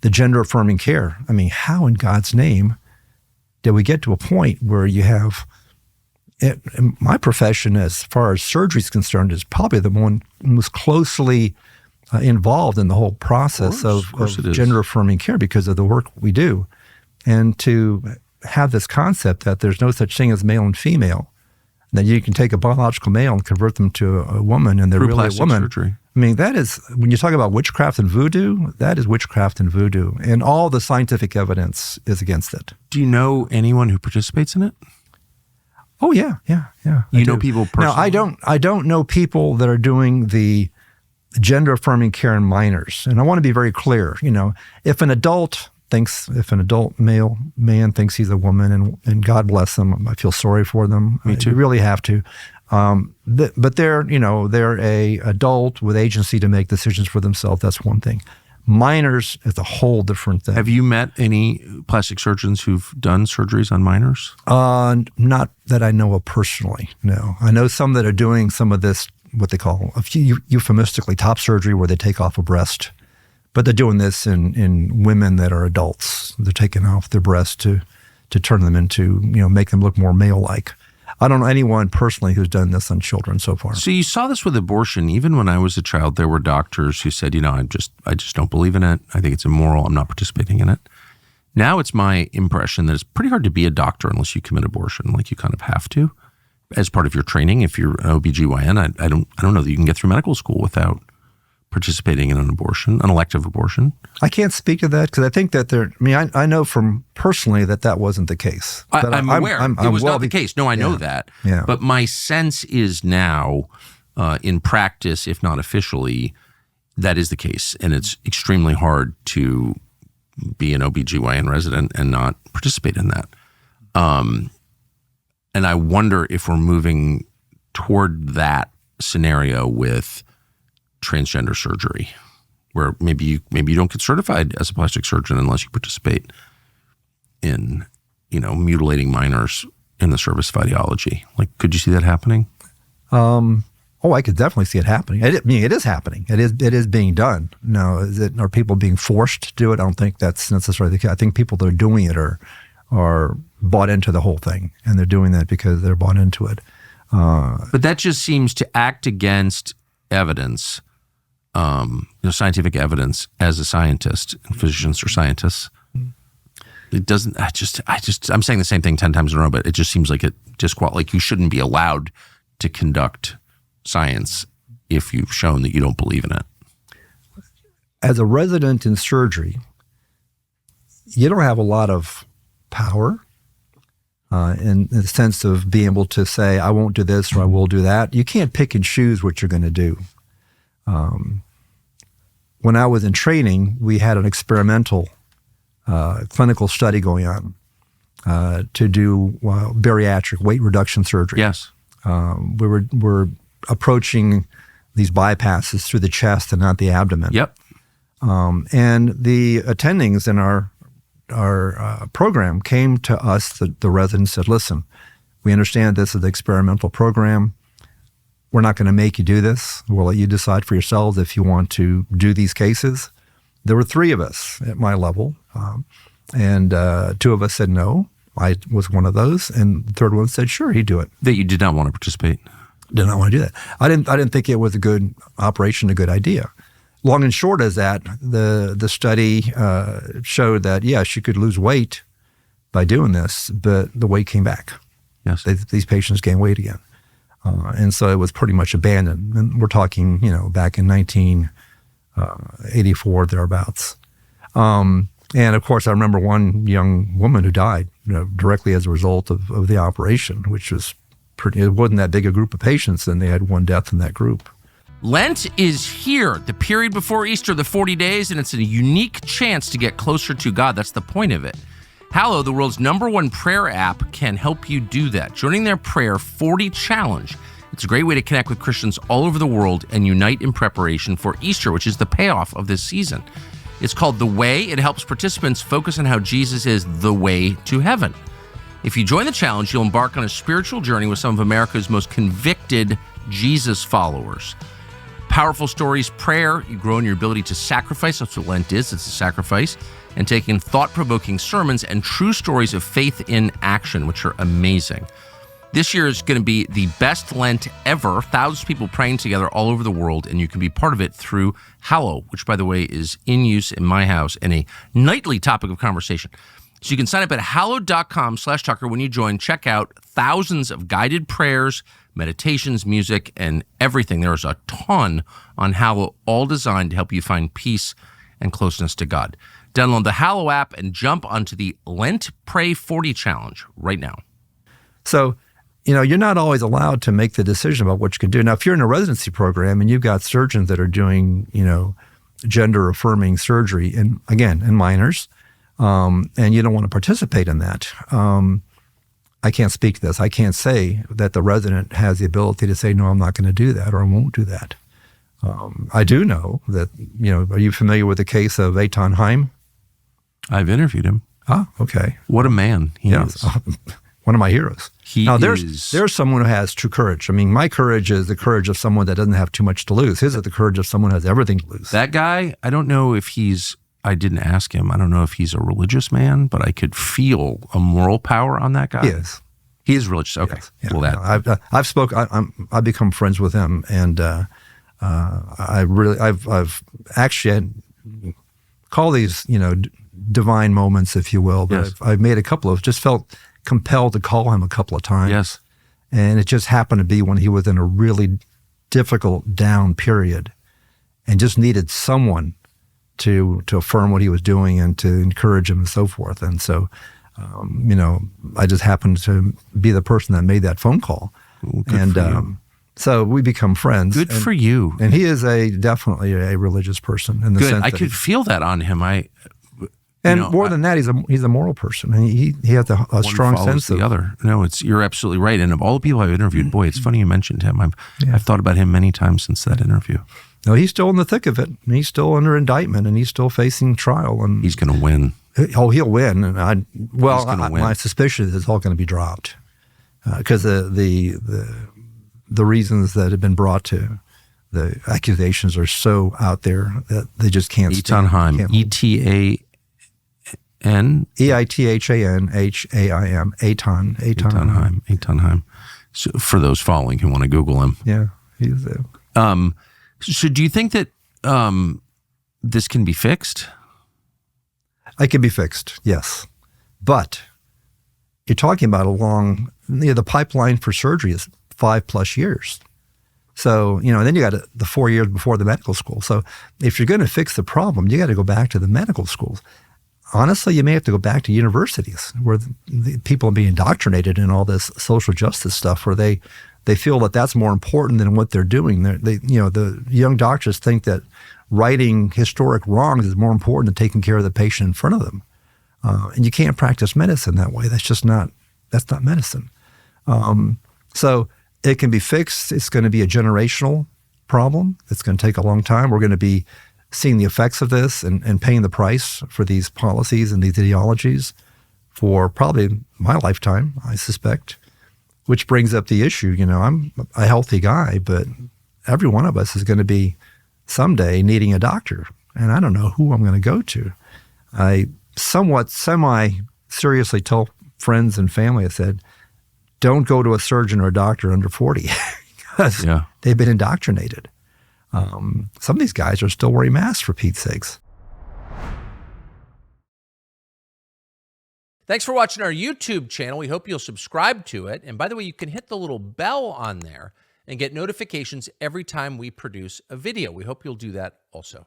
the gender-affirming care. I mean, how in God's name did we get to a point where you have, in my profession, as far as surgery is concerned, is probably the one most closely involved in the whole process of gender-affirming care because of the work we do. And to have this concept that there's no such thing as male and female, that you can take a biological male and convert them to a woman and they're really a woman. Surgery. I mean, that is, when you talk about witchcraft and voodoo, that is witchcraft and voodoo. And all the scientific evidence is against it. Do you know anyone who participates in it? Oh, yeah. You know people personally? Now, I don't know people that are doing the gender-affirming care in minors. And I want to be very clear. If an adult male man thinks he's a woman, and God bless them, I feel sorry for them. Me too. You really have to. But they're a adult with agency to make decisions for themselves. That's one thing. Minors is a whole different thing. Have you met any plastic surgeons who've done surgeries on minors? Not that I know of personally, no. I know some that are doing some of this, what they call euphemistically top surgery, where they take off a breast. But they're doing this in women that are adults. They're taking off their breasts to turn them into, make them look more male-like. I don't know anyone personally who's done this on children so far. So you saw this with abortion. Even when I was a child, there were doctors who said, I just don't believe in it. I think it's immoral. I'm not participating in it. Now it's my impression that it's pretty hard to be a doctor unless you commit abortion. Like you kind of have to as part of your training. If you're an OBGYN, I don't know that you can get through medical school without participating in an elective abortion. I can't speak to that because I think that I know from personally that wasn't the case. I'm aware. It was not the case. No, I know that. Yeah. But my sense is now, in practice, if not officially, that is the case. And it's extremely hard to be an OBGYN resident and not participate in that. And I wonder if we're moving toward that scenario with transgender surgery, where maybe you don't get certified as a plastic surgeon unless you participate in, mutilating minors in the service of ideology. Like, could you see that happening? I could definitely see it happening. It is happening. It is being done. Now, are people being forced to do it? I don't think that's necessarily the case. I think people that are doing it are bought into the whole thing, and they're doing that because they're bought into it. But that just seems to act against evidence. Scientific evidence as a scientist, and physicians are scientists. It doesn't, I'm saying the same thing 10 times in a row, but it just seems like like you shouldn't be allowed to conduct science if you've shown that you don't believe in it. As a resident in surgery, you don't have a lot of power in the sense of being able to say, I won't do this or I will do that. You can't pick and choose what you're going to do. When I was in training, we had an experimental clinical study going on to do bariatric weight reduction surgery. Yes. We were approaching these bypasses through the chest and not the abdomen. Yep. And the attendings in our program came to us, the residents said, listen, we understand this is the experimental program. We're not going to make you do this. We'll let you decide for yourselves if you want to do these cases. There were 3 of us at my level, and 2 of us said no. I was one of those, and the 3rd one said sure, he'd do it. That you did not want to participate? Did not want to do that. I didn't think it was a good operation, a good idea. Long and short is that the study showed that, yes, you could lose weight by doing this, but the weight came back. Yes. These patients gained weight again. And so it was pretty much abandoned. And we're talking, back in 1984, thereabouts. And of course, I remember one young woman who died directly as a result of the operation, which was it wasn't that big a group of patients, and they had 1 death in that group. Lent is here, the period before Easter, the 40 days, and it's a unique chance to get closer to God. That's the point of it. Hallow, the world's #1 prayer app, can help you do that. Joining their Prayer 40 Challenge, it's a great way to connect with Christians all over the world and unite in preparation for Easter, which is the payoff of this season. It's called The Way. It helps participants focus on how Jesus is the way to heaven. If you join the challenge, you'll embark on a spiritual journey with some of America's most convicted Jesus followers. powerful stories, prayer, you grow in your ability to sacrifice. That's what Lent is. It's a sacrifice. And taking thought-provoking sermons and true stories of faith in action, which are amazing. This year is going to be the best Lent ever. Thousands of people praying together all over the world, and you can be part of it through Hallow, which, by the way, is in use in my house and a nightly topic of conversation. So you can sign up at hallow.com/Tucker. When you join, check out thousands of guided prayers, meditations, music, and everything. There's a ton on Hallow, all designed to help you find peace and closeness to God. Download the Hallow app and jump onto the Lent Pray 40 Challenge right now. So, you're not always allowed to make the decision about what you can do. Now, if you're in a residency program and you've got surgeons that are doing, gender affirming surgery, and again, in minors, and you don't want to participate in that, I can't speak to this. I can't say that the resident has the ability to say, no, I'm not going to do that or I won't do that. I do know that, are you familiar with the case of Eitan Haim? I've interviewed him. Ah, okay. What a man he is. One of my heroes. There's someone who has true courage. I mean, my courage is the courage of someone that doesn't have too much to lose. His is the courage of someone who has everything to lose. That guy, I don't know if I didn't ask him. I don't know if he's a religious man, but I could feel a moral power on that guy. He is. He is religious. Okay. Yes. Well, I've become friends with him, and I've actually call these, divine moments, if you will. But yes. I've made a couple of, just felt compelled to call him a couple of times. Yes. And it just happened to be when he was in a really difficult down period and just needed someone to affirm what he was doing and to encourage him and so forth. And so, I just happened to be the person that made that phone call. Ooh, good for you. So we become friends. Good for you. And he is definitely a religious person in the sense I that could feel that on him. More than that, he's a moral person. And he has a strong sense of the other. No, you're absolutely right. And of all the people I've interviewed, boy, it's funny you mentioned him. I've thought about him many times since that interview. No, he's still in the thick of it. He's still under indictment, and he's still facing trial. And he's going to win. Oh, he'll win. And my suspicion is it's all going to be dropped because the reasons that have been brought to the accusations are so out there that they just can't stand. Eitan Haim, Eitan Haim, Eitan Haim. So for those following who want to Google him, yeah, he's there. So do you think that this can be fixed? It can be fixed, yes. But you're talking about the pipeline for surgery is 5+ years. So, then you got the 4 years before the medical school. So if you're going to fix the problem, you got to go back to the medical schools. Honestly, you may have to go back to universities where the people are being indoctrinated in all this social justice stuff where they feel that that's more important than what they're doing. The young doctors think that righting historic wrongs is more important than taking care of the patient in front of them. And you can't practice medicine that way. That's not medicine. So it can be fixed. It's going to be a generational problem. It's going to take a long time. We're going to be seeing the effects of this and paying the price for these policies and these ideologies for probably my lifetime, I suspect, which brings up the issue. I'm a healthy guy, but every one of us is going to be someday needing a doctor, and I don't know who I'm going to go to. I somewhat semi-seriously tell friends and family, I said, don't go to a surgeon or a doctor under 40 because they've been indoctrinated. Some of these guys are still wearing masks, for Pete's sakes. Thanks for watching our YouTube channel. We hope you'll subscribe to it. And by the way, you can hit the little bell on there and get notifications every time we produce a video. We hope you'll do that also.